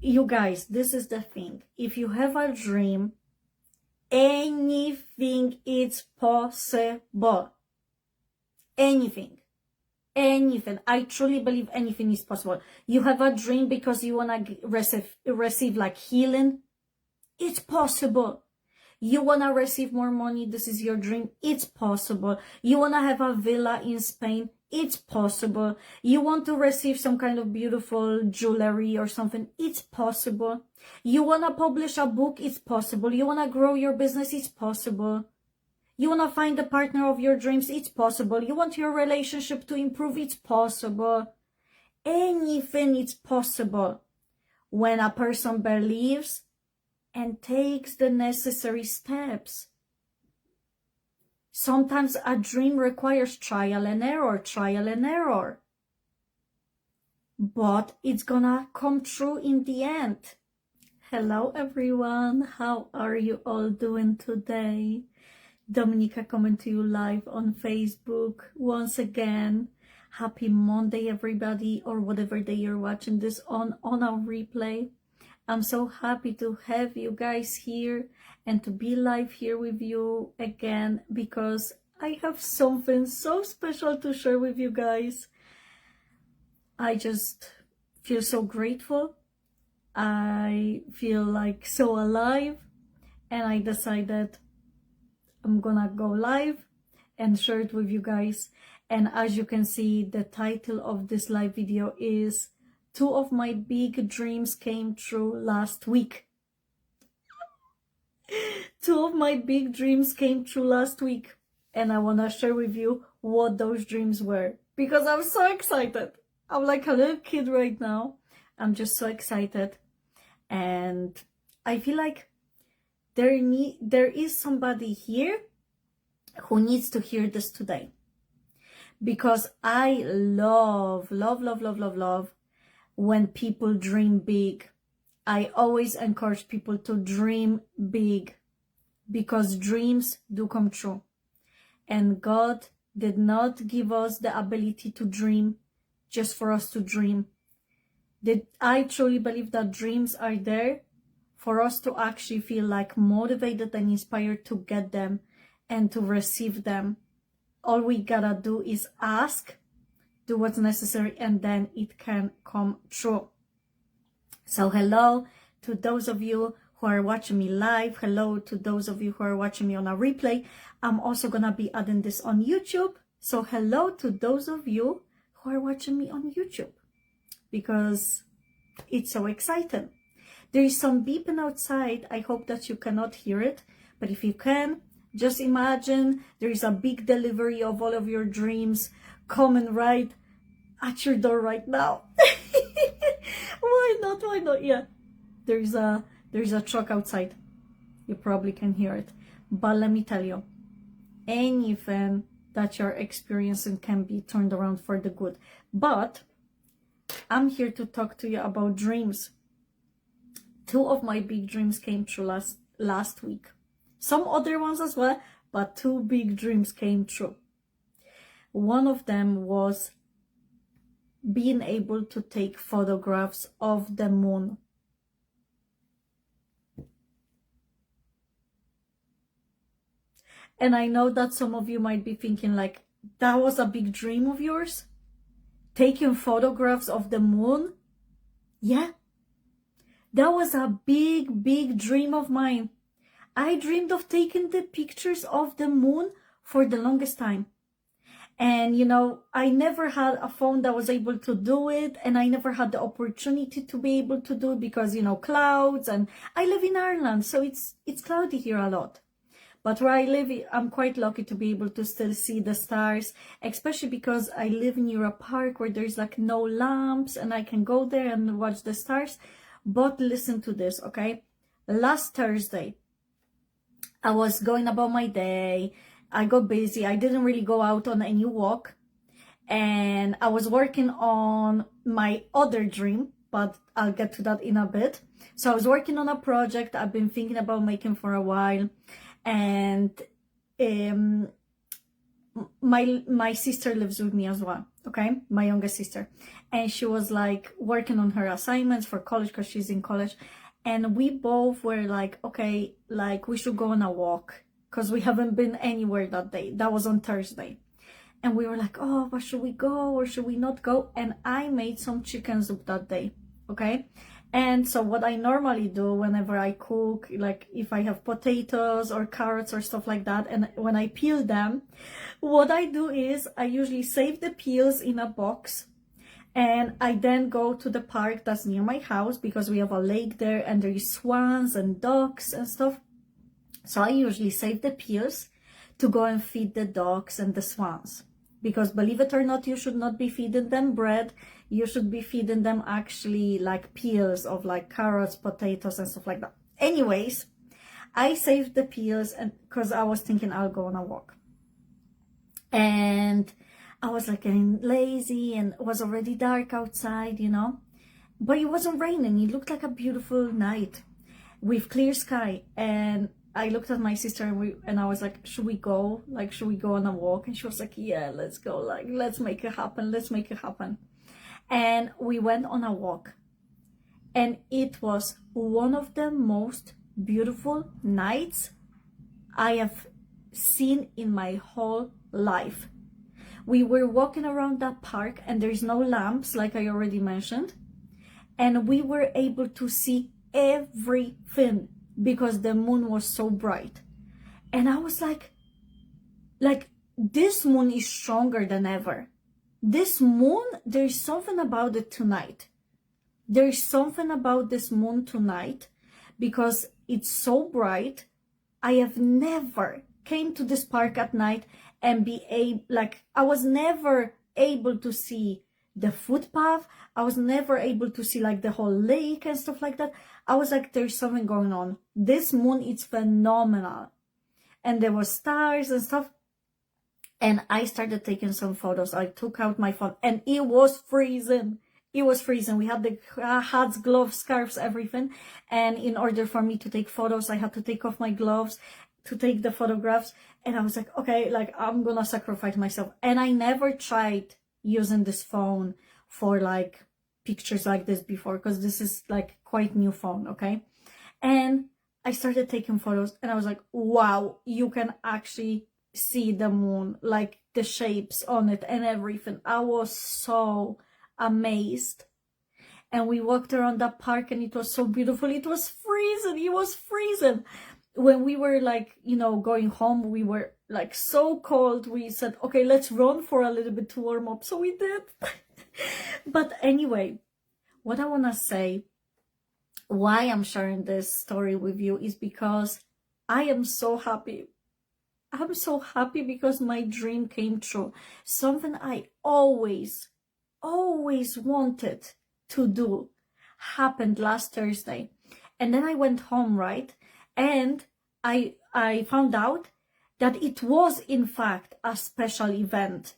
You guys, this is the thing. If you have a dream, anything is possible. Anything. Anything. I truly believe anything is possible. You have a dream because you want to receive like healing. It's possible. You want to receive more money. This is your dream. It's possible. You want to have a villa in Spain. It's possible. You want to receive some kind of beautiful jewelry or something. It's possible. You want to publish a book. It's possible. You want to grow your business. It's possible. You want to find the partner of your dreams. It's possible. You want your relationship to improve. It's possible. Anything is possible when a person believes and takes the necessary steps. Sometimes a dream requires trial and error. But it's gonna come true in the end. Hello everyone, how are you all doing today? Dominika coming to you live on Facebook once again. Happy Monday everybody, or whatever day you're watching this on a replay. I'm so happy to have you guys here and to be live here with you again, because I have something so special to share with you guys. I just feel so grateful. I feel like so alive, and I decided I'm gonna go live and share it with you guys. And as you can see, the title of this live video is "Two of my big dreams came true last week." 2 of my big dreams came true last week, and I want to share with you what those dreams were, because I'm so excited. I'm like a little kid right now. I'm just so excited, and I feel like there is somebody here who needs to hear this today, because I love when people dream big. I always encourage people to dream big, because dreams do come true. And God did not give us the ability to dream just for us to dream. I truly believe that dreams are there for us to actually feel like motivated and inspired to get them and to receive them. All we gotta do is ask, do what's necessary, and then it can come true. So hello to those of you who are watching me live. Hello to those of you who are watching me on a replay. I'm also gonna be adding this on YouTube. So hello to those of you who are watching me on YouTube, because it's so exciting. There is some beeping outside. I hope that you cannot hear it, but if you can, just imagine there is a big delivery of all of your dreams coming right at your door right now. Why not? Yeah, there's a truck outside. You probably can hear it, but let me tell you, anything that you're experiencing can be turned around for the good. But I'm here to talk to you about dreams. 2 of my big dreams came true last week. Some other ones as well, but 2 big dreams came true. One of them was being able to take photographs of the moon. And I know that some of you might be thinking like, that was a big dream of yours? Taking photographs of the moon? Yeah, that was a big dream of mine. I dreamed of taking the pictures of the moon for the longest time. And, you know, I never had a phone that was able to do it. And I never had the opportunity to be able to do it because, you know, clouds. And I live in Ireland, so it's cloudy here a lot. But where I live, I'm quite lucky to be able to still see the stars, especially because I live near a park where there's like no lamps and I can go there and watch the stars. But listen to this, okay? Last Thursday, I was going about my day. I got busy. I didn't really go out on any walk. And I was working on my other dream, but I'll get to that in a bit. So I was working on a project I've been thinking about making for a while. And my sister lives with me as well. okay, my youngest sister, and she was like working on her assignments for college because she's in college, and we both were like, okay, like we should go on a walk because we haven't been anywhere that day. That was on Thursday. And we were like, oh, but should we go or should we not go? And I made some chicken soup that day, okay? And so what I normally do whenever I cook, like if I have potatoes or carrots or stuff like that, and when I peel them, what I do is I usually save the peels in a box, and I then go to the park that's near my house because we have a lake there and there is swans and ducks and stuff. So I usually save the peels to go and feed the ducks and the swans. Because believe it or not, you should not be feeding them bread. You should be feeding them actually like peels of like carrots, potatoes, and stuff like that. Anyways, I saved the peels and because I was thinking I'll go on a walk. And I was like getting lazy and it was already dark outside, you know. But it wasn't raining. It looked like a beautiful night with clear sky. And I looked at my sister and I was like, should we go? Like, should we go on a walk? And she was like, yeah, let's go. Like, let's make it happen. Let's make it happen. And we went on a walk. And it was one of the most beautiful nights I have seen in my whole life. We were walking around that park and there's no lamps, like I already mentioned. And we were able to see everything because the moon was so bright. And I was like, this moon is stronger than ever. This moon, there's something about it tonight. There's something about this moon tonight because it's so bright. I have never came to this park at night and I was never able to see the footpath. I was never able to see like the whole lake and stuff like that. I was like, there's something going on. This moon is phenomenal. And there were stars and stuff. And I started taking some photos. I took out my phone and it was freezing. It was freezing. We had the hats, gloves, scarves, everything. And in order for me to take photos, I had to take off my gloves to take the photographs. And I was like, okay, like I'm gonna sacrifice myself. And I never tried using this phone for like pictures like this before because this is like quite new phone, okay? And I started taking photos and I was like, wow, you can actually see the moon, like the shapes on it and everything. I was so amazed. And we walked around that park and it was so beautiful. It was freezing. It was freezing. When we were like, you know, going home, we were like so cold. We said, okay, let's run for a little bit to warm up. So we did. But anyway, what I want to say, why I'm sharing this story with you is because I am so happy. I'm so happy because my dream came true. Something I always wanted to do happened last Thursday. And then I went home, right? And I found out that it was in fact a special event.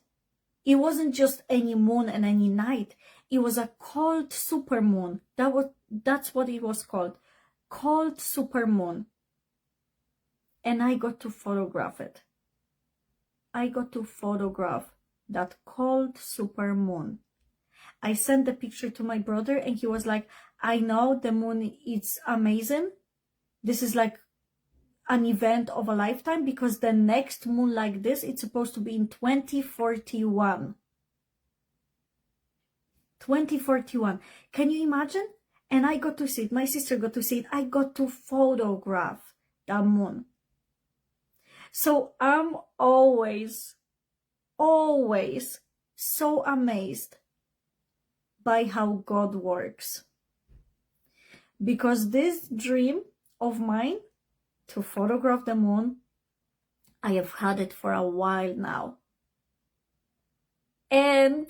It wasn't just any moon and any night. It was a cold supermoon. That's what it was called. Cold supermoon. And I got to photograph it. I got to photograph that cold supermoon. I sent the picture to my brother and he was like, I know the moon, it's amazing. This is like an event of a lifetime because the next moon like this, it's supposed to be in 2041. 2041. Can you imagine? And I got to see it. My sister got to see it. I got to photograph that moon. So I'm always so amazed by how God works. Because this dream of mine to photograph the moon, I have had it for a while now. And,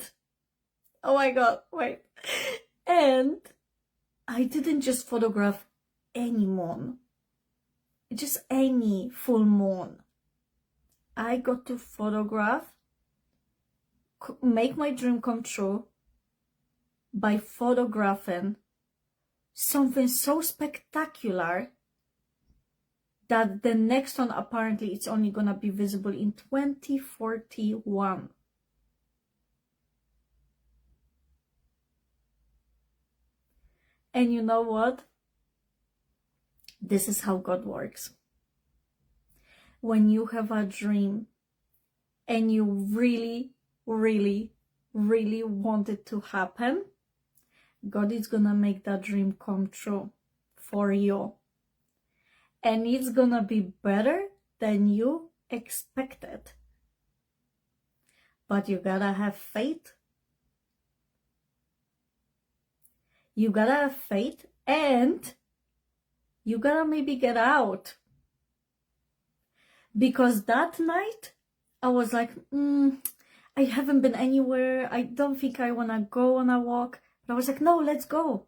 oh my God, wait. And I didn't just photograph any moon, just any full moon. I got to photograph, make my dream come true by photographing something so spectacular that the next one apparently it's only gonna be visible in 2041. And you know what? This is how God works. When you have a dream and you really, really, really want it to happen, God is gonna make that dream come true for you. And it's gonna be better than you expected. But you gotta have faith. You gotta have faith, and you gotta maybe get out. Because that night, I was like, I haven't been anywhere. I don't think I wanna go on a walk. But I was like, no, let's go.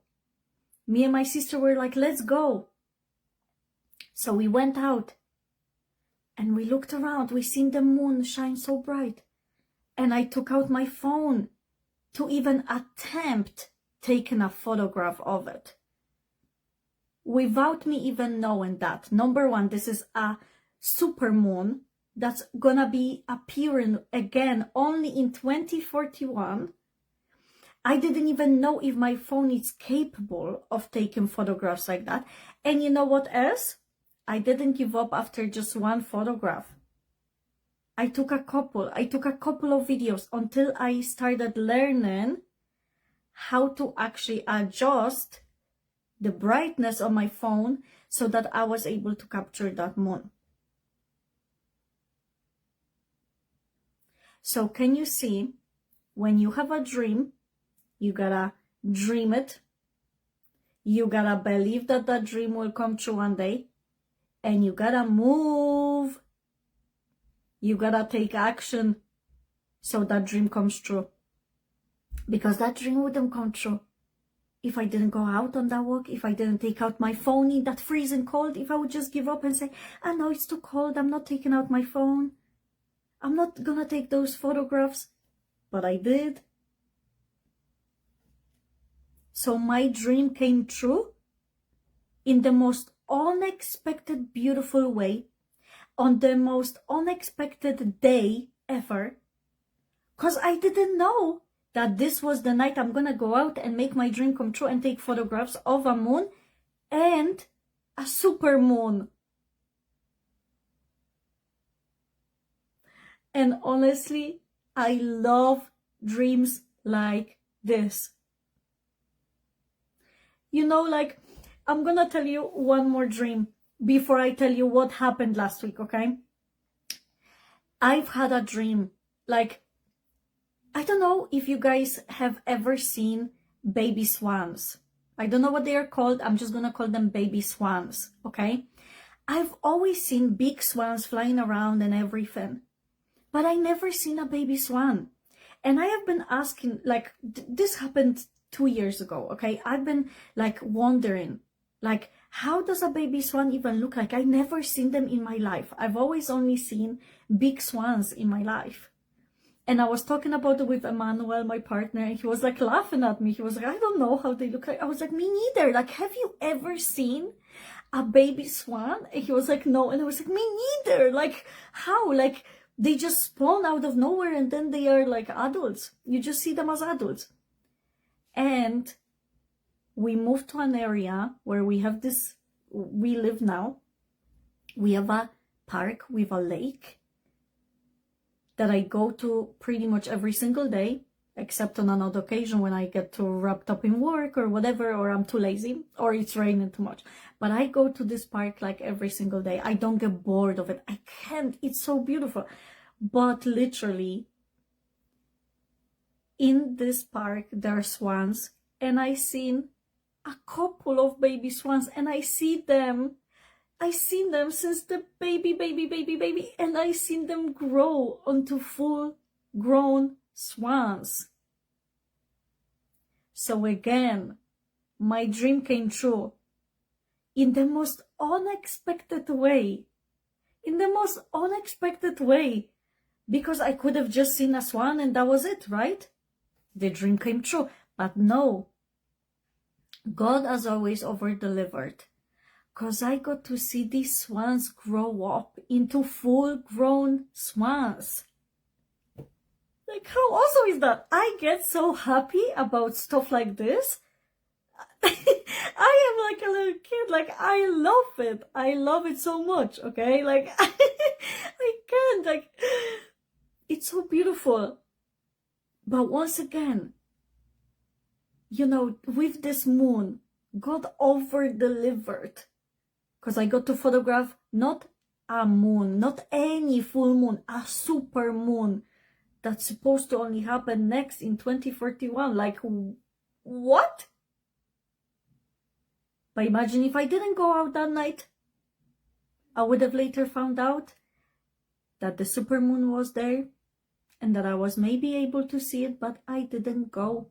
Me and my sister were like, let's go. So we went out and we looked around. We seen the moon shine so bright. And I took out my phone to even attempt taking a photograph of it. Without me even knowing that. Number one, this is a super moon that's gonna be appearing again only in 2041. I didn't even know if my phone is capable of taking photographs like that. And you know what else? I didn't give up after just one photograph. I took a couple of videos until I started learning how to actually adjust the brightness on my phone so that I was able to capture that moon. So can you see, when you have a dream, you gotta dream it. You gotta believe that that dream will come true one day. And you gotta move. You gotta take action so that dream comes true. Because that dream wouldn't come true if I didn't go out on that walk, if I didn't take out my phone in that freezing cold, if I would just give up and say, I know it's too cold, I'm not taking out my phone. I'm not gonna take those photographs. But I did. So my dream came true in the most unexpected, beautiful way, on the most unexpected day ever, because I didn't know that this was the night I'm gonna go out and make my dream come true and take photographs of a moon and a super moon. And honestly, I love dreams like this. You know, like, I'm gonna tell you one more dream before I tell you what happened last week, okay? I've had a dream, like, I don't know if you guys have ever seen baby swans. I don't know what they are called. I'm just gonna call them baby swans, okay? I've always seen big swans flying around and everything, but I never seen a baby swan. And I have been asking, like, this happened 2 years ago, okay? I've been like wondering, like, how does a baby swan even look like? I never seen them in my life. I've always only seen big swans in my life. And I was talking about it with Emmanuel, my partner, and he was like laughing at me. He was like, I don't know how they look like. I was like, me neither. Like, have you ever seen a baby swan? And he was like, no. And I was like, me neither. Like, how? Like, they just spawn out of nowhere and then they are like adults. You just see them as adults. And we moved to an area where we have this, we live now. We have a park with a lake that I go to pretty much every single day, except on an odd occasion when I get too wrapped up in work or whatever, or I'm too lazy, or it's raining too much. But I go to this park like every single day. I don't get bored of it. I can't. It's so beautiful. But literally, in this park, there are swans, and I seen a couple of baby swans, and I seen them since the baby, and I seen them grow onto full-grown swans. So again, my dream came true in the most unexpected way. In the most unexpected way. Because I could have just seen a swan and that was it, right? The dream came true. But no. God has always over-delivered. Because I got to see these swans grow up into full-grown swans. Like, how awesome is that? I get so happy about stuff like this. I am like a little kid. Like, I love it. I love it so much. Okay. Like, I can't. Like, it's so beautiful. But once again, you know, with this moon, God over delivered. Because I got to photograph not a moon, not any full moon, a super moon that's supposed to only happen next in 2041. Like, what? But imagine if I didn't go out that night. I would have later found out that the supermoon was there and that I was maybe able to see it, but I didn't go.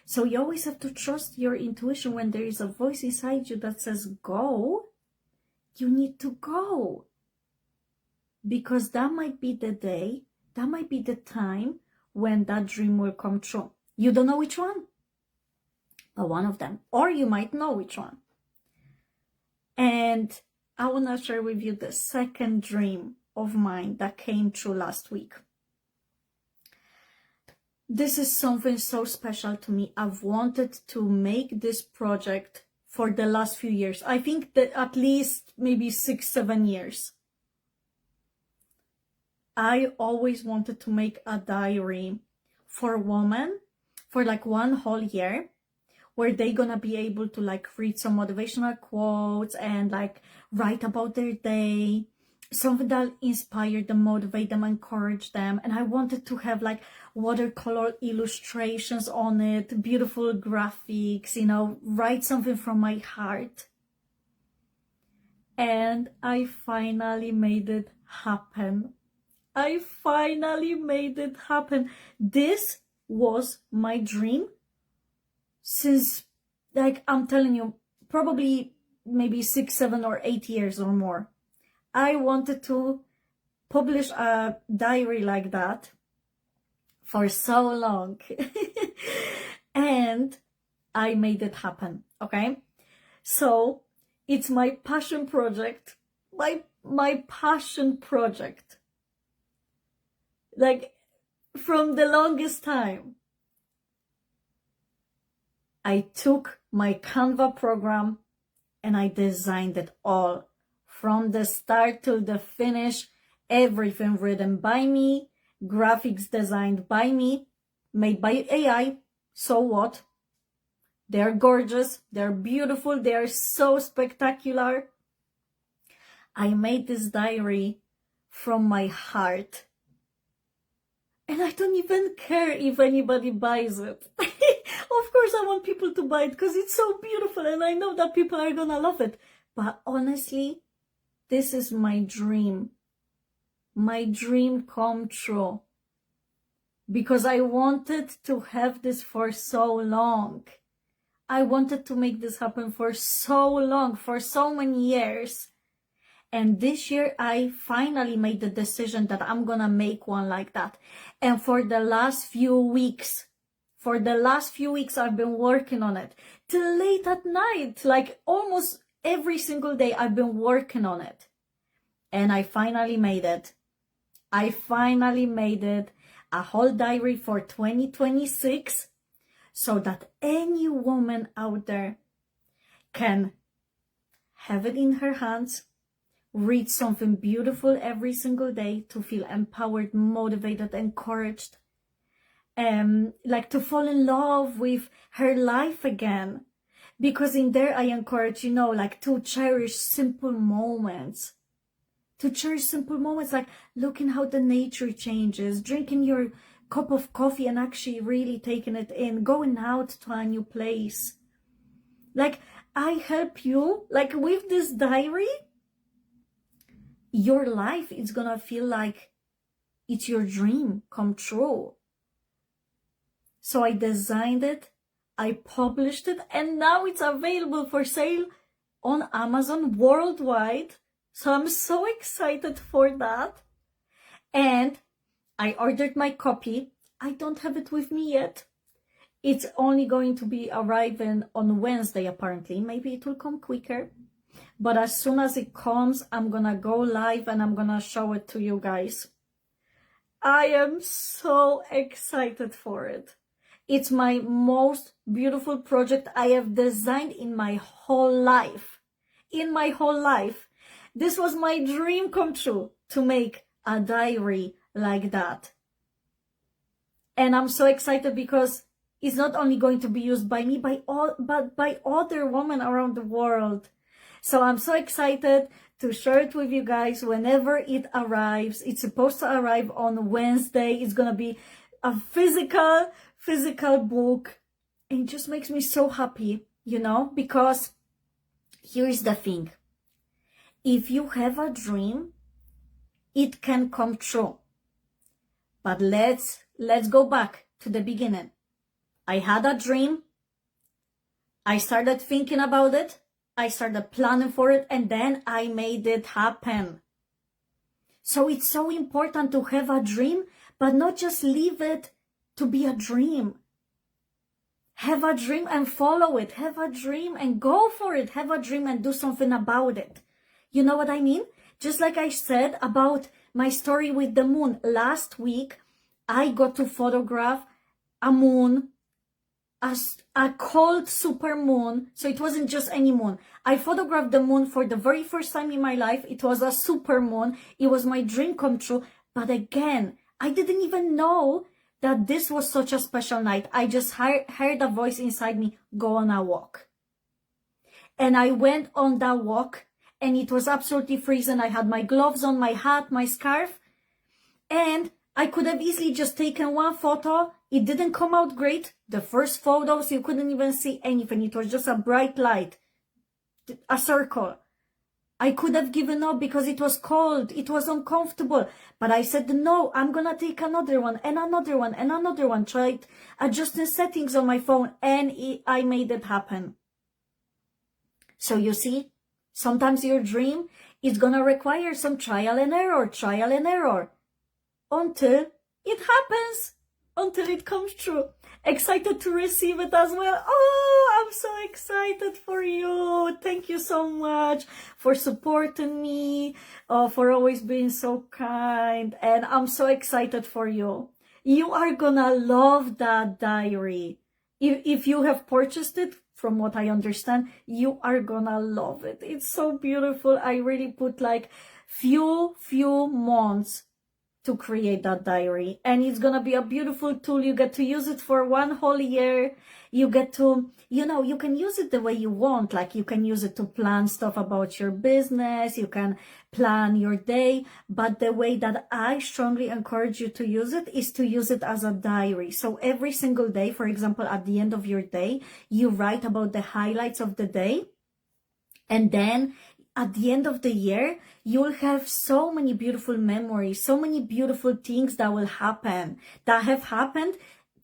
So you always have to trust your intuition. When there is a voice inside you that says go, you need to go. Because that might be the day, that might be the time when that dream will come true. You don't know which one, but one of them. Or you might know which one. And I want to share with you the second dream of mine that came true last week. This is something so special to me. I've wanted to make this project for the last few years. I think that at least maybe 6-7 years. I always wanted to make a diary for women for like one whole year, where they're gonna be able to like read some motivational quotes and like write about their day, something that inspire them, motivate them, encourage them. And I wanted to have like watercolor illustrations on it, beautiful graphics, you know, write something from my heart. And I finally made it happen. I finally made it happen. This was my dream since, like, I'm telling you, probably maybe 6, 7, or 8 years or more. I wanted to publish a diary like that for so long. And I made it happen, okay? So it's my passion project, my passion project. Like, from the longest time, I took my Canva program and I designed it all. From the start to the finish, everything written by me, graphics designed by me, made by AI. So what? They're gorgeous, they're beautiful, they're so spectacular. I made this diary from my heart. And I don't even care if anybody buys it. Of course, I want people to buy it because it's so beautiful and I know that people are gonna love it. But honestly, this is my dream. My dream come true. Because I wanted to have this for so long. I wanted to make this happen for so long, for so many years. And this year, I finally made the decision that I'm gonna make one like that. And for the last few weeks, I've been working on it till late at night. Like almost every single day, I've been working on it. And I finally made it. I finally made it. A whole diary for 2026. So that any woman out there can have it in her hands, read something beautiful every single day to feel empowered, motivated, encouraged, like to fall in love with her life again. Because in there I encourage, you know, like to cherish simple moments. To cherish simple moments like looking how the nature changes, drinking your cup of coffee and actually really taking it in, going out to a new place. Like, I help you, like with this diary, your life is gonna feel like it's your dream come true. So I designed it, I published it, and now it's available for sale on Amazon worldwide. So I'm so excited for that. And I ordered my copy. I don't have it with me yet. It's only going to be arriving on Wednesday, apparently. Maybe it will come quicker. But as soon as it comes, I'm gonna go live and I'm gonna show it to you guys. I am so excited for it. It's my most beautiful project I have designed in my whole life. In my whole life. This was my dream come true, to make a diary like that. And I'm so excited because it's not only going to be used by me, but by other women around the world. So I'm so excited to share it with you guys whenever it arrives. It's supposed to arrive on Wednesday. It's gonna be a physical book. And it just makes me so happy, you know, because here is the thing. If you have a dream, it can come true. But let's go back to the beginning. I had a dream. I started thinking about it. I started planning for it, and then I made it happen. So it's so important to have a dream, but not just leave it to be a dream. Have a dream and follow it. Have a dream and go for it. Have a dream and do something about it. You know what I mean? Just like I said about my story with the moon. Last week, I got to photograph a moon, a cold super moon. So it wasn't just any moon. I photographed the moon for the very first time in my life. It was a super moon. It was my dream come true. But again, I didn't even know that this was such a special night. I just heard a voice inside me, go on a walk. And I went on that walk, and it was absolutely freezing. I had my gloves on, my hat, my scarf, and I could have easily just taken one photo. It didn't come out great. The first photos, you couldn't even see anything. It was just a bright light, a circle. I could have given up because it was cold. It was uncomfortable. But I said, no, I'm going to take another one and another one and another one. Tried adjusting settings on my phone, and I made it happen. So you see, sometimes your dream is going to require some trial and error, until it happens, until it comes true. Excited to receive it as well. Oh, I'm so excited for you. Thank you so much for supporting me, for always being so kind. And I'm so excited for you. You are gonna love that diary. If you have purchased it, from what I understand, you are gonna love it. It's so beautiful. I really put like few months to create that diary, and it's gonna be a beautiful tool. You get to use it for one whole year. You get to, you know, you can use it the way you want. Like you can use it to plan stuff about your business. You can plan your day, but the way that I strongly encourage you to use it is to use it as a diary. So every single day, for example, at the end of your day, you write about the highlights of the day, and then at the end of the year, you'll have so many beautiful memories, so many beautiful things that will happen, that have happened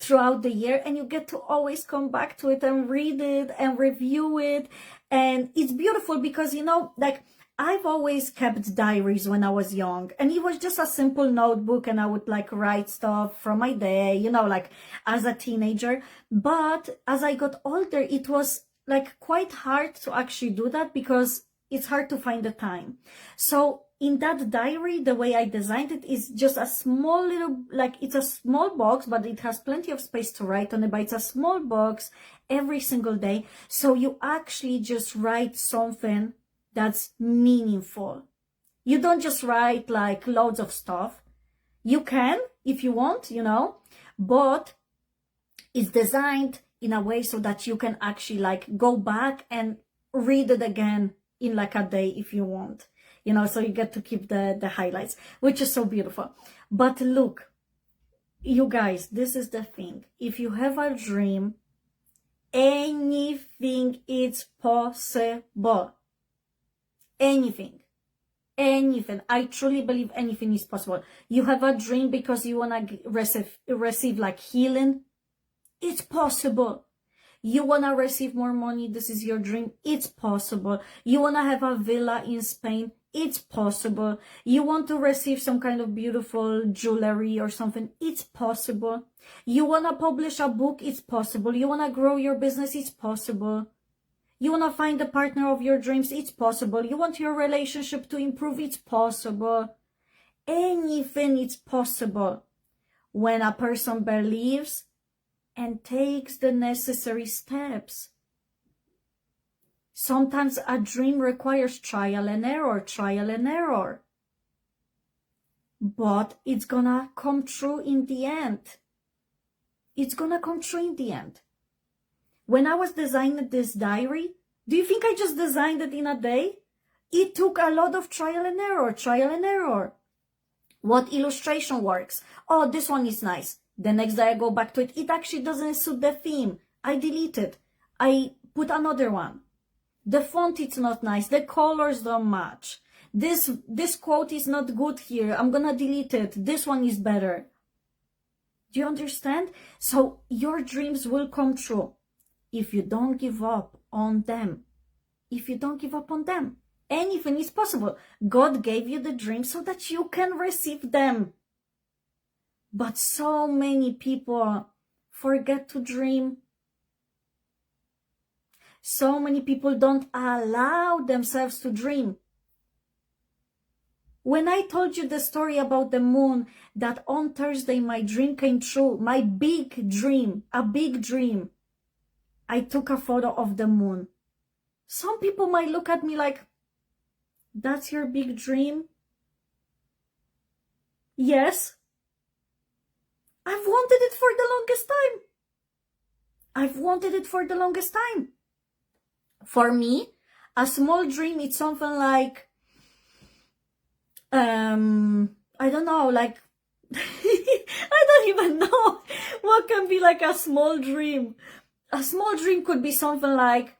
throughout the year, and you get to always come back to it and read it and review it. And it's beautiful because, you know, like I've always kept diaries when I was young, and it was just a simple notebook, and I would like write stuff from my day, you know, like as a teenager. But as I got older, it was like quite hard to actually do that because it's hard to find the time. So in that diary, the way I designed it is just a small little, like it's a small box, but it has plenty of space to write on it, but it's a small box every single day. So you actually just write something that's meaningful. You don't just write like loads of stuff. You can, if you want, you know, but it's designed in a way so that you can actually like go back and read it again in like a day if you want, you know, so you get to keep the highlights, which is so beautiful. But look, you guys, this is the thing. If you have a dream, anything is possible. Anything. I truly believe anything is possible. You have a dream because you want to receive like healing. It's possible. You want to receive more money. This is your dream. It's possible. You want to have a villa in Spain. It's possible. You want to receive some kind of beautiful jewelry or something. It's possible. You want to publish a book. It's possible. You want to grow your business. It's possible. You want to find the partner of your dreams. It's possible. You want your relationship to improve. It's possible. Anything is possible when a person believes and takes the necessary steps. Sometimes a dream requires trial and error. But it's gonna come true in the end. It's gonna come true in the end. When I was designing this diary, do you think I just designed it in a day? It took a lot of trial and error. What illustration works? Oh, this one is nice. The next day I go back to it. It actually doesn't suit the theme. I delete it. I put another one. The font is not nice. The colors don't match. This quote is not good here. I'm gonna delete it. This one is better. Do you understand? So your dreams will come true if you don't give up on them. If you don't give up on them. Anything is possible. God gave you the dream so that you can receive them. But so many people forget to dream. So many people don't allow themselves to dream. When I told you the story about the moon, that on Thursday my dream came true, my big dream, a big dream. I took a photo of the moon. Some people might look at me like, that's your big dream? Yes. I've wanted it for the longest time. For me, a small dream is something like, I don't know, like, I don't even know what can be like a small dream. A small dream could be something like,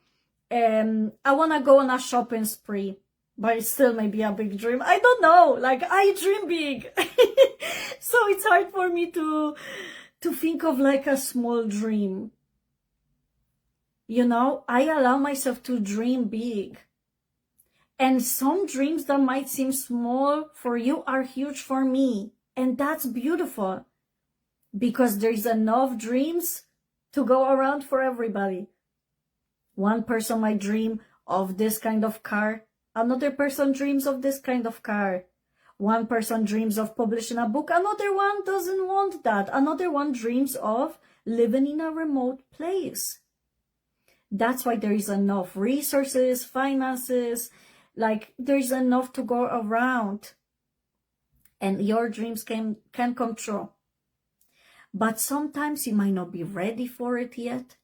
I want to go on a shopping spree, but it still may be a big dream. I don't know, like, I dream big. So it's hard for me to think of like a small dream. You know, I allow myself to dream big. And some dreams that might seem small for you are huge for me. And that's beautiful. Because there's enough dreams to go around for everybody. One person might dream of this kind of car. Another person dreams of this kind of car. One person dreams of publishing a book. Another one doesn't want that. Another one dreams of living in a remote place. That's why there is enough resources, finances, like there's enough to go around. And your dreams can come true. But sometimes you might not be ready for it yet.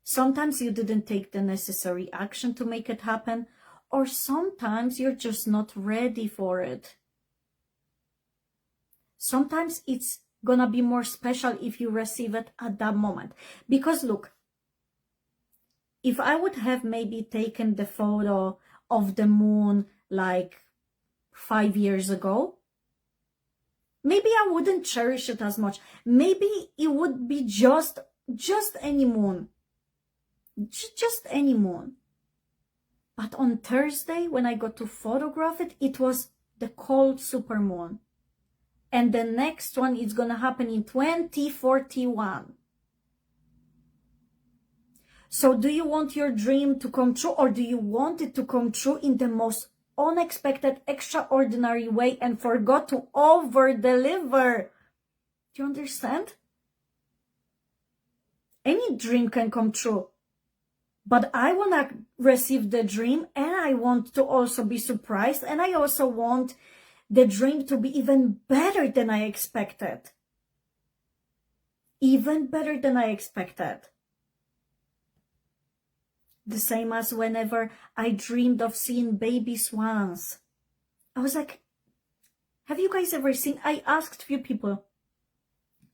Sometimes you didn't take the necessary action to make it happen. Or sometimes you're just not ready for it. Sometimes it's gonna be more special if you receive it at that moment. Because look, if I would have maybe taken the photo of the moon like 5 years ago, maybe I wouldn't cherish it as much. Maybe it would be just any moon. Just any moon. But on Thursday, when I got to photograph it, it was the cold supermoon. And the next one is going to happen in 2041. So do you want your dream to come true, or do you want it to come true in the most unexpected, extraordinary way and forgot to over-deliver? Do you understand? Any dream can come true. But I want to receive the dream, and I want to also be surprised, and I also want the dream to be even better than I expected. Even better than I expected. The same as whenever I dreamed of seeing baby swans. I was like, have you guys ever seen, I asked few people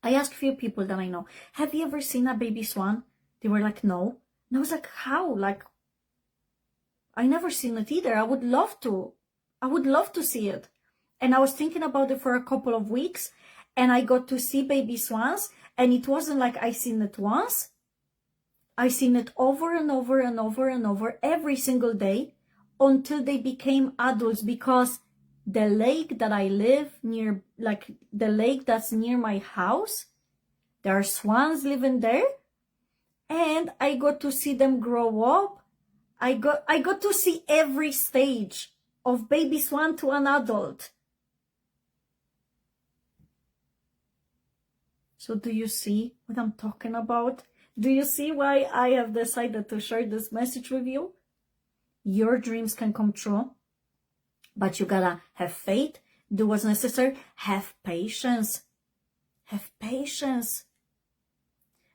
that I know, have you ever seen a baby swan? They were like, no. And I was like, how? Like, I never seen it either. I would love to see it. And I was thinking about it for a couple of weeks, and I got to see baby swans, and it wasn't like I seen it once. I seen it over and over and over and over every single day until they became adults, because the lake that I live near, like the lake that's near my house, there are swans living there, and I got to see them grow up. I got to see every stage of baby swan to an adult. So do you see what I'm talking about? Do you see why I have decided to share this message with you? Your dreams can come true, but you gotta have faith, do what's necessary, have patience. Have patience.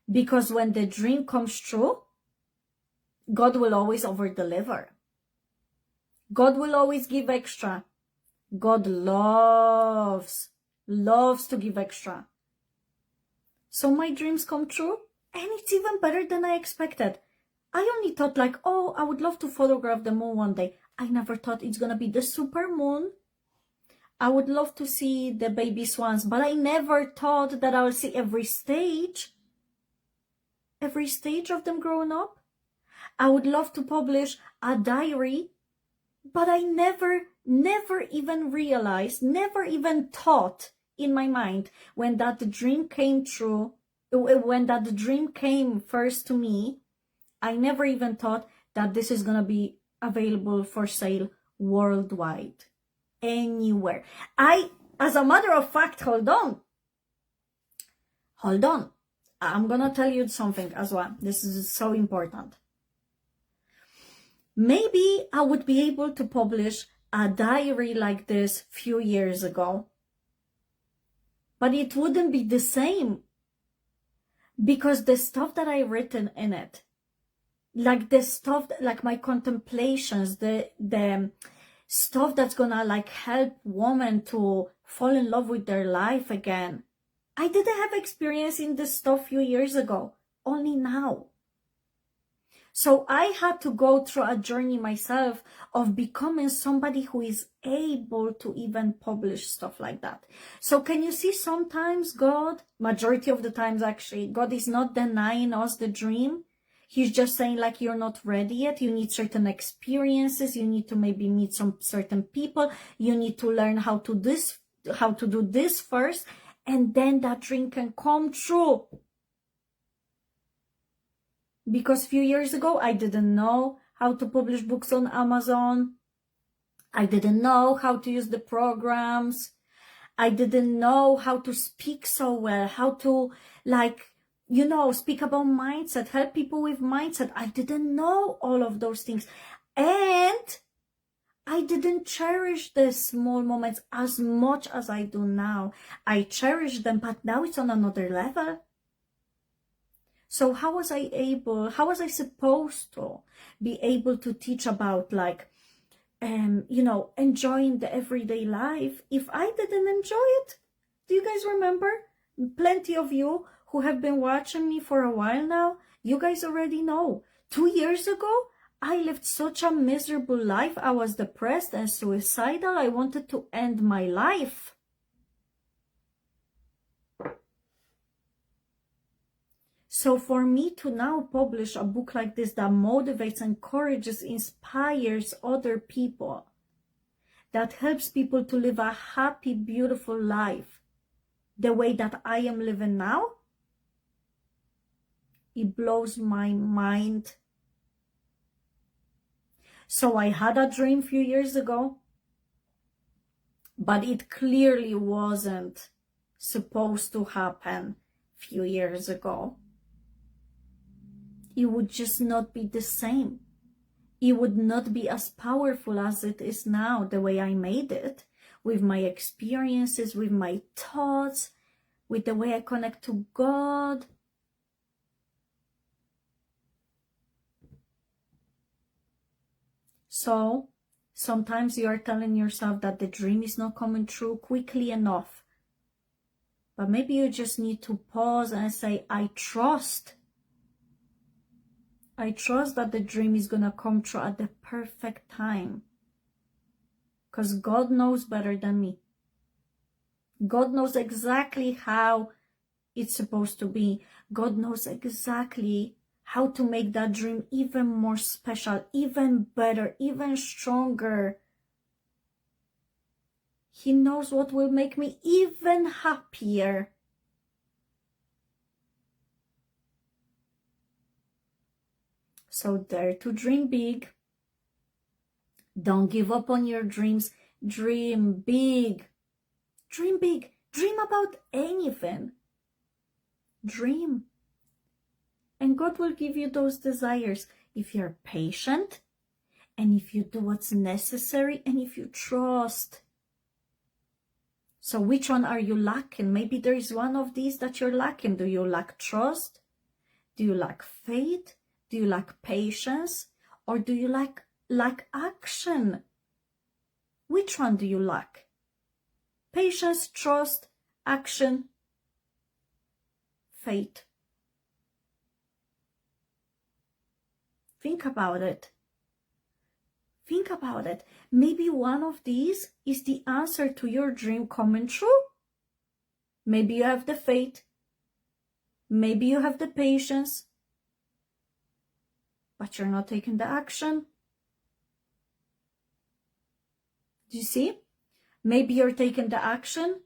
Because when the dream comes true, God will always over-deliver. God will always give extra. God loves to give extra. So my dreams come true, and it's even better than I expected. I only thought like, oh, I would love to photograph the moon one day. I never thought it's gonna be the super moon. I would love to see the baby swans, but I never thought that I would see every stage of them growing up. I would love to publish a diary, but I never even realized, never even thought in my mind when that dream came true, when that dream came first to me, I never even thought that this is going to be available for sale worldwide, anywhere. As a matter of fact, hold on. I'm going to tell you something as well. This is so important. Maybe I would be able to publish a diary like this few years ago, but it wouldn't be the same, because the stuff that I written in it, like the stuff, like my contemplations, the stuff that's gonna like help women to fall in love with their life again, I didn't have experience in this stuff few years ago, only now. So I had to go through a journey myself of becoming somebody who is able to even publish stuff like that. So can you see, sometimes God, majority of the times actually, God is not denying us the dream. He's just saying like, you're not ready yet. You need certain experiences. You need to maybe meet some certain people. You need to learn how to do this first. And then that dream can come true. Because a few years ago, I didn't know how to publish books on Amazon. I didn't know how to use the programs. I didn't know how to speak so well, how to speak about mindset, help people with mindset. I didn't know all of those things. And I didn't cherish the small moments as much as I do now. I cherish them, but now it's on another level. So how was I supposed to be able to teach about enjoying the everyday life if I didn't enjoy it? Do you guys remember? Plenty of you who have been watching me for a while now, you guys already know. 2 years ago, I lived such a miserable life. I was depressed and suicidal. I wanted to end my life. So for me to now publish a book like this that motivates, encourages, inspires other people, that helps people to live a happy, beautiful life the way that I am living now, it blows my mind. So I had a dream a few years ago, but it clearly wasn't supposed to happen a few years ago. It would just not be the same. It would not be as powerful as it is now, the way I made it, with my experiences, with my thoughts, with the way I connect to God. So sometimes you are telling yourself that the dream is not coming true quickly enough. But maybe you just need to pause and say, I trust that the dream is going to come true at the perfect time. Because God knows better than me. God knows exactly how it's supposed to be. God knows exactly how to make that dream even more special, even better, even stronger. He knows what will make me even happier. So dare to dream big. Don't give up on your dreams. Dream big. Dream big. Dream about anything. Dream. And God will give you those desires if you're patient, and if you do what's necessary, and if you trust. So which one are you lacking? Maybe there is one of these that you're lacking. Do you lack trust? Do you lack faith? Do you lack patience? Or do you lack action? Which one do you lack? Patience, trust, action, faith. Think about it. Think about it. Maybe one of these is the answer to your dream coming true. Maybe you have the faith. Maybe you have the patience. But you're not taking the action. Do you see? Maybe you're taking the action.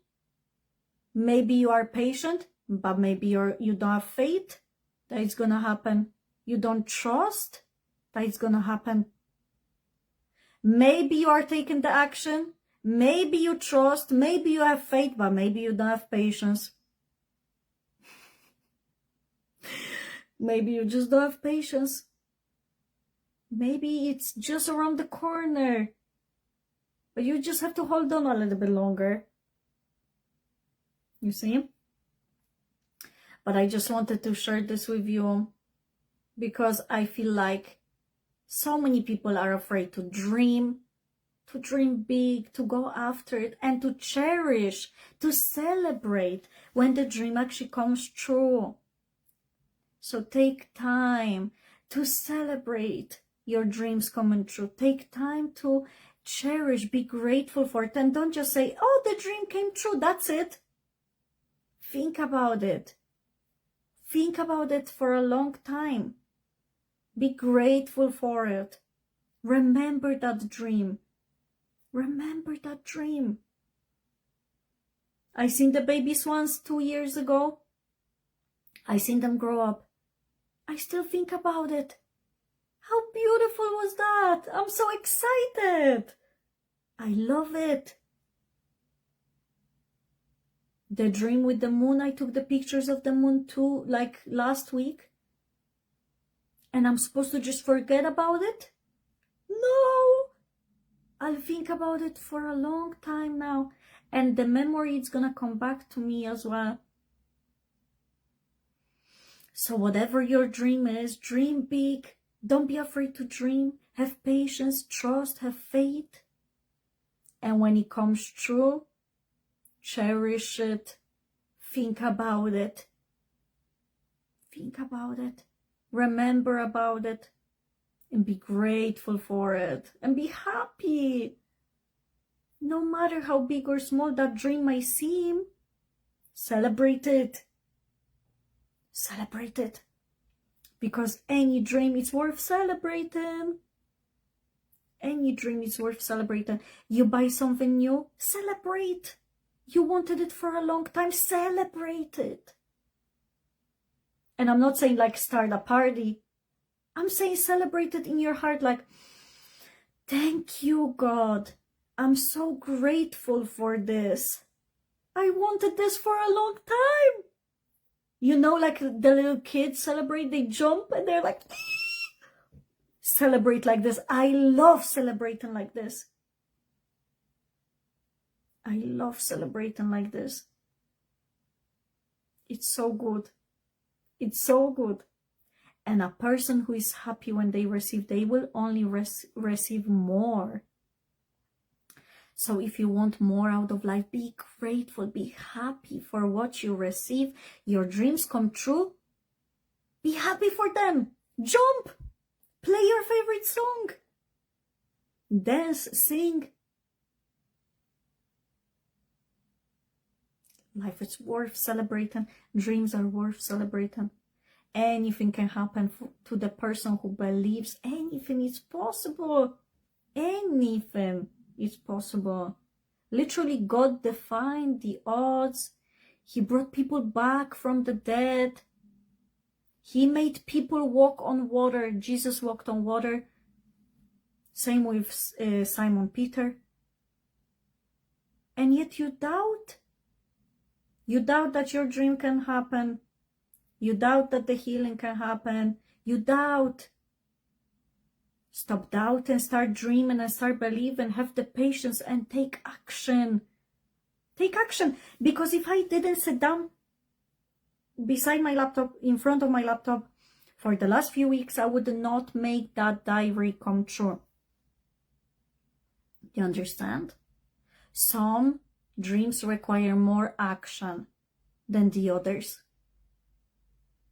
Maybe you are patient, but maybe you don't have faith that it's going to happen. You don't trust that it's going to happen. Maybe you are taking the action. Maybe you trust. Maybe you have faith, but maybe you don't have patience. Maybe you just don't have patience. Maybe it's just around the corner, but you just have to hold on a little bit longer. You see? But I just wanted to share this with you because I feel like so many people are afraid to dream big, to go after it, and to cherish, to celebrate when the dream actually comes true. So take time to celebrate your dreams coming true. Take time to cherish, be grateful for it, and don't just say, oh, the dream came true, that's it. Think about it. Think about it for a long time. Be grateful for it. Remember that dream. Remember that dream. I seen the baby swans 2 years ago. I seen them grow up. I still think about it. How beautiful was that? I'm so excited. I love it. The dream with the moon, I took the pictures of the moon too, like last week. And I'm supposed to just forget about it? No! I'll think about it for a long time now. And the memory is gonna come back to me as well. So whatever your dream is, dream big. Don't be afraid to dream. Have patience, trust, have faith. And when it comes true, cherish it. Think about it. Think about it. Remember about it. And be grateful for it. And be happy. No matter how big or small that dream might seem, celebrate it. Celebrate it. Because any dream is worth celebrating. Any dream is worth celebrating. You buy something new, celebrate. You wanted it for a long time, celebrate it. And I'm not saying like start a party. I'm saying celebrate it in your heart like, thank you, God. I'm so grateful for this. I wanted this for a long time. You know, like the little kids celebrate, they jump and they're like, celebrate like this. I love celebrating like this. I love celebrating like this. It's so good. It's so good. And a person who is happy when they receive, they will only receive more. So if you want more out of life, be grateful, be happy for what you receive. Your dreams come true. Be happy for them. Jump. Play your favorite song. Dance, sing. Life is worth celebrating. Dreams are worth celebrating. Anything can happen to the person who believes. Anything is possible. Anything is possible. Literally, God defined the odds. He brought people back from the dead. He made people walk on water. Jesus walked on water. Same with Simon Peter. And yet you doubt. You doubt that your dream can happen. You doubt that the healing can happen. You doubt. Stop doubt and start dreaming and start believing. Have the patience and take action. Take action. Because if I didn't sit down beside my laptop, in front of my laptop for the last few weeks, I would not make that diary come true. You understand? Some dreams require more action than the others.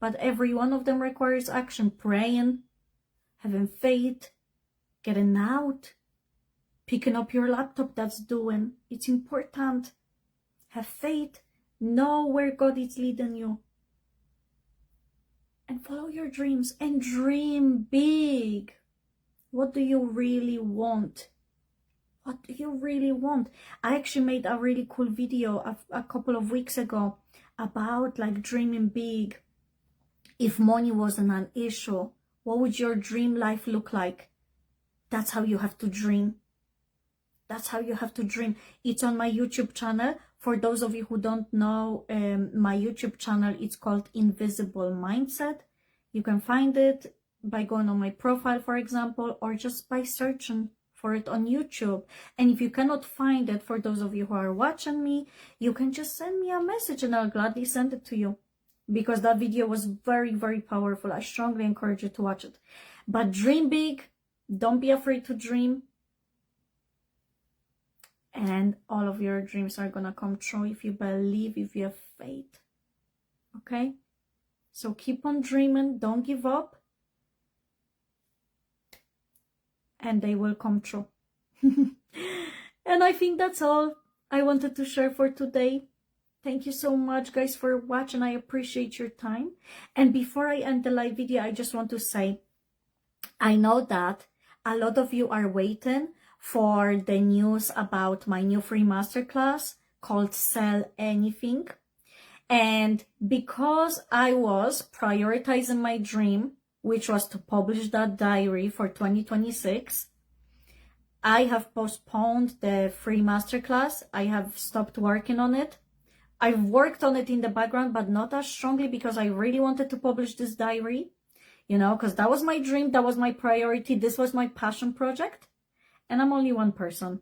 But every one of them requires action. Praying, having faith, getting out, picking up your laptop, that's doing. It's important. Have faith. Know where God is leading you. And follow your dreams and dream big. What do you really want? What do you really want? I actually made a really cool video a couple of weeks ago about like dreaming big. If money wasn't an issue, what would your dream life look like? That's how you have to dream. That's how you have to dream. It's on my YouTube channel. For those of you who don't know, my YouTube channel, it's called Invisible Mindset. You can find it by going on my profile, for example, or just by searching for it on YouTube. And if you cannot find it, for those of you who are watching me, you can just send me a message and I'll gladly send it to you. Because that video was very, very powerful. I strongly encourage you to watch it. But dream big. Don't be afraid to dream. And all of your dreams are gonna come true if you believe, if you have faith. Okay? So keep on dreaming. Don't give up. And they will come true. And I think that's all I wanted to share for today. Thank you so much, guys, for watching. I appreciate your time. And before I end the live video, I just want to say, I know that a lot of you are waiting for the news about my new free masterclass called Sell Anything. And because I was prioritizing my dream, which was to publish that diary for 2026, I have postponed the free masterclass. I have stopped working on it. I've worked on it in the background, but not as strongly because I really wanted to publish this diary, you know, because that was my dream. That was my priority. This was my passion project. And I'm only one person.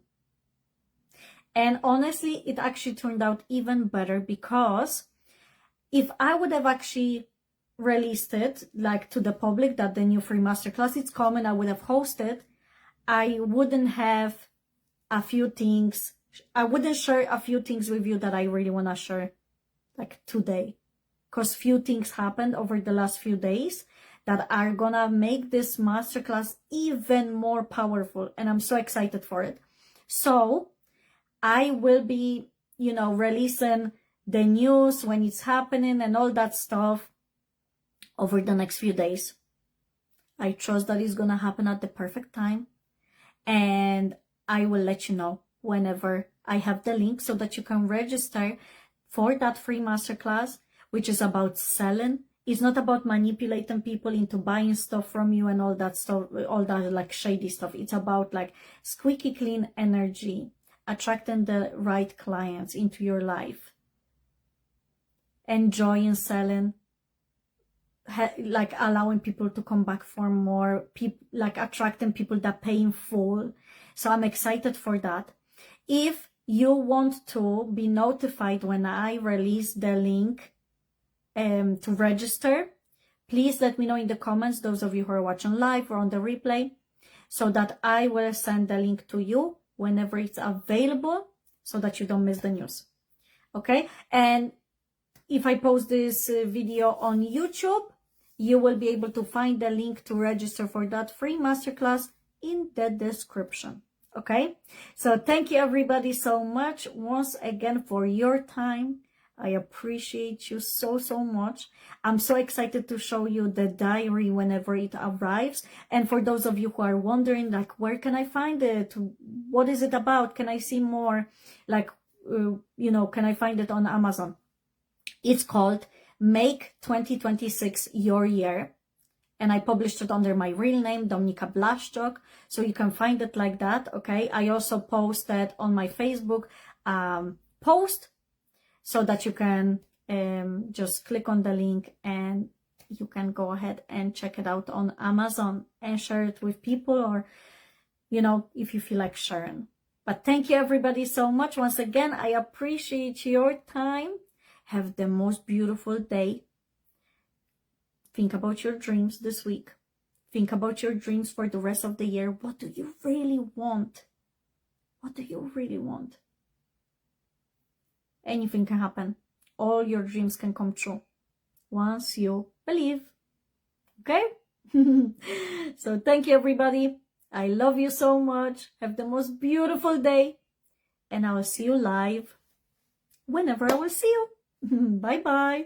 And honestly, it actually turned out even better because if I would have actually released it like to the public that the new free masterclass is coming, I would have hosted, I wouldn't have a few things. I wouldn't share a few things with you that I really want to share like today. Because few things happened over the last few days that are gonna make this masterclass even more powerful. And I'm so excited for it. So I will be, you know, releasing the news when it's happening and all that stuff over the next few days. I trust that it's gonna happen at the perfect time. And I will let you know whenever I have the link so that you can register for that free masterclass, which is about selling. It's not about manipulating people into buying stuff from you and all that stuff, all that like shady stuff. It's about like squeaky clean energy, attracting the right clients into your life, enjoying selling, like allowing people to come back for more, like attracting people that pay in full. So I'm excited for that. If you want to be notified when I release the link to register, please let me know in the comments, those of you who are watching live or on the replay, so that I will send the link to you whenever it's available so that you don't miss the news. Okay? And if I post this video on YouTube, you will be able to find the link to register for that free masterclass in the description. Okay? So thank you everybody so much once again for your time. I appreciate you so, so much. I'm so excited to show you the diary whenever it arrives. And for those of you who are wondering, like, where can I find it? What is it about? Can I see more? Like, you know, can I find it on Amazon? It's called Make 2026 Your Year. And I published it under my real name, Dominika Blaszczuk. So you can find it like that, okay? I also posted on my Facebook post so that you can just click on the link and you can go ahead and check it out on Amazon and share it with people, or, you know, if you feel like sharing. But thank you everybody so much. Once again, I appreciate your time. Have the most beautiful day. Think about your dreams this week. Think about your dreams for the rest of the year. What do you really want? What do you really want? Anything can happen. All your dreams can come true once you believe. Okay? So thank you everybody. I love you so much. Have the most beautiful day. And I will see you live whenever I will see you. Bye bye.